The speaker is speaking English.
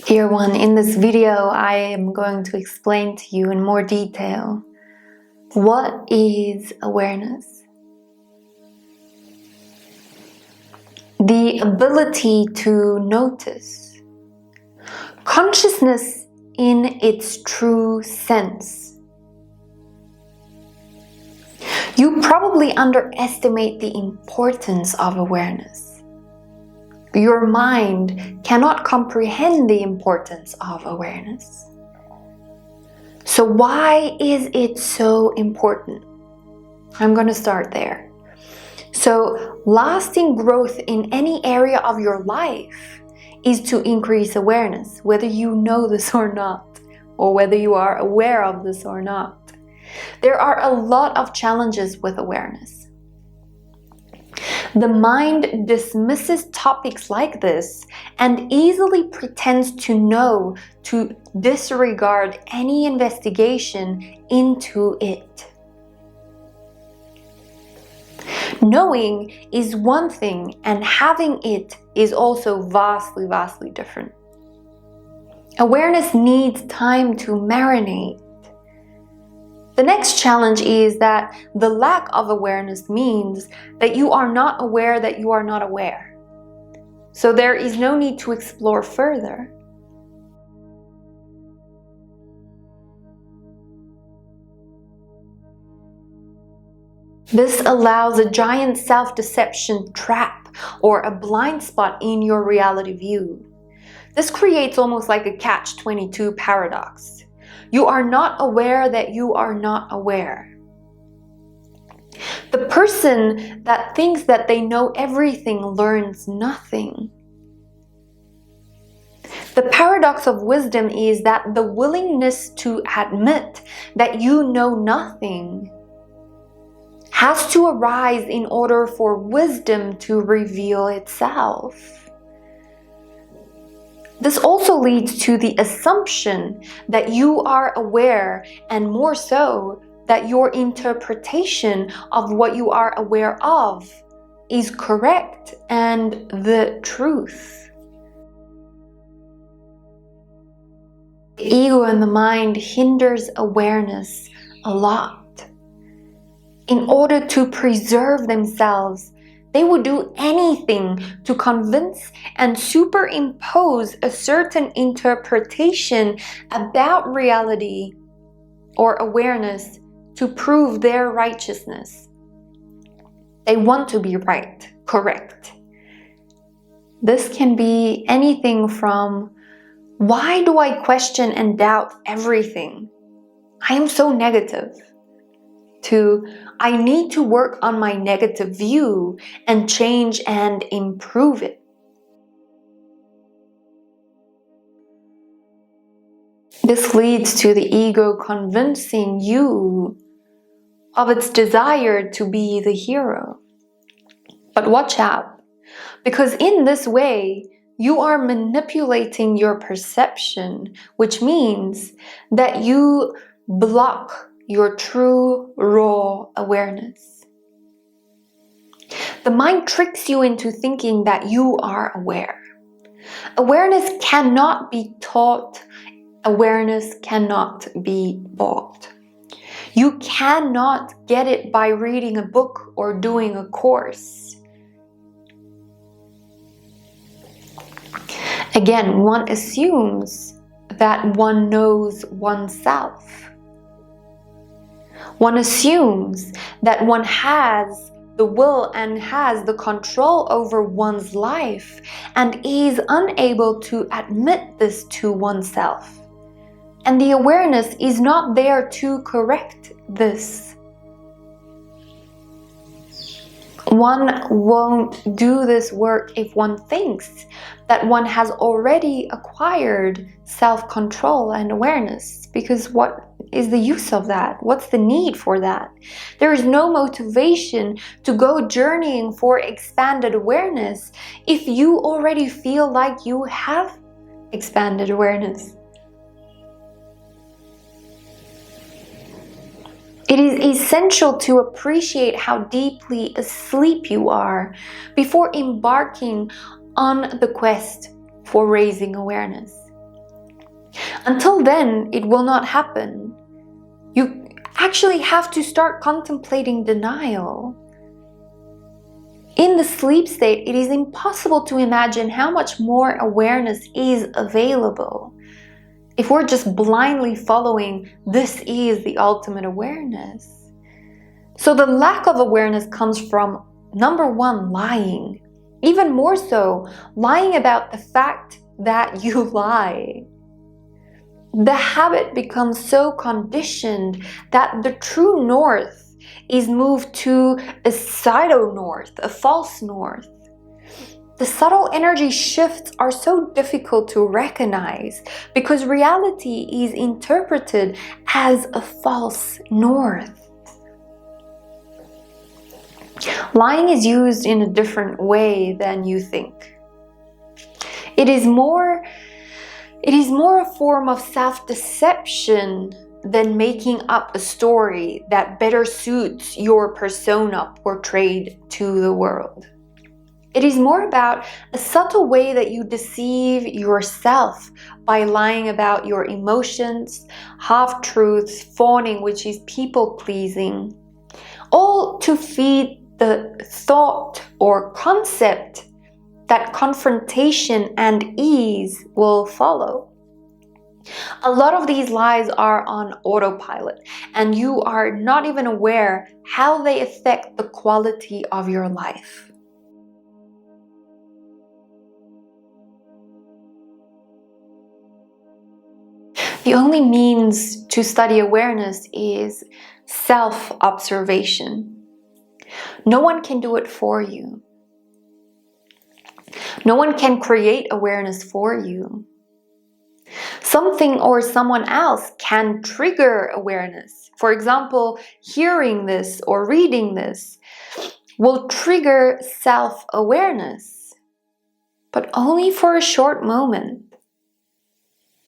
Dear one, in this video I am going to explain to you in more detail what is awareness. The ability to notice. Consciousness in its true sense. You probably underestimate the importance of awareness. Your mind cannot comprehend the importance of awareness. So why is it so important? I'm going to start there. So lasting growth in any area of your life is to increase awareness, whether you know this or not, or whether you are aware of this or not. There are a lot of challenges with awareness. The mind dismisses topics like this and easily pretends to know, to disregard any investigation into it. Knowing is one thing, and having it is also vastly different. Awareness needs time to marinate. The next challenge is that the lack of awareness means that you are not aware that you are not aware. So there is no need to explore further. This allows a giant self-deception trap or a blind spot in your reality view. This creates almost like a catch-22 paradox. You are not aware that you are not aware. The person that thinks that they know everything learns nothing. The paradox of wisdom is that the willingness to admit that you know nothing has to arise in order for wisdom to reveal itself. This also leads to the assumption that you are aware, and more so, that your interpretation of what you are aware of is correct and the truth. The ego and the mind hinders awareness a lot. In order to preserve themselves, they would do anything to convince and superimpose a certain interpretation about reality or awareness to prove their righteousness. They want to be right, correct. This can be anything from, why do I question and doubt everything? I am so negative. To, I need to work on my negative view and change and improve it. This leads to the ego convincing you of its desire to be the hero. But watch out, because in this way, you are manipulating your perception, which means that you block your true, raw awareness. The mind tricks you into thinking that you are aware. Awareness cannot be taught. Awareness cannot be bought. You cannot get it by reading a book or doing a course. Again, one assumes that one knows oneself. One assumes that one has the will and has the control over one's life and is unable to admit this to oneself. And the awareness is not there to correct this. One won't do this work if one thinks that one has already acquired self-control and awareness, because what is the use of that? What's the need for that? There is no motivation to go journeying for expanded awareness if you already feel like you have expanded awareness. It is essential to appreciate how deeply asleep you are before embarking on the quest for raising awareness. Until then, it will not happen. You actually have to start contemplating denial. In the sleep state, it is impossible to imagine how much more awareness is available if we're just blindly following this is the ultimate awareness. So the lack of awareness comes from, number one, lying. Even more so, lying about the fact that you lie. The habit becomes so conditioned that the true north is moved to a pseudo-north, a false north. The subtle energy shifts are so difficult to recognize because reality is interpreted as a false north. Lying is used in a different way than you think. It is more a form of self-deception than making up a story that better suits your persona portrayed to the world. It is more about a subtle way that you deceive yourself by lying about your emotions, half-truths, fawning, which is people-pleasing, all to feed the thought or concept that confrontation and ease will follow. A lot of these lies are on autopilot, and you are not even aware how they affect the quality of your life. The only means to study awareness is self-observation. No one can do it for you. No one can create awareness for you. Something or someone else can trigger awareness. For example, hearing this or reading this will trigger self-awareness, but only for a short moment.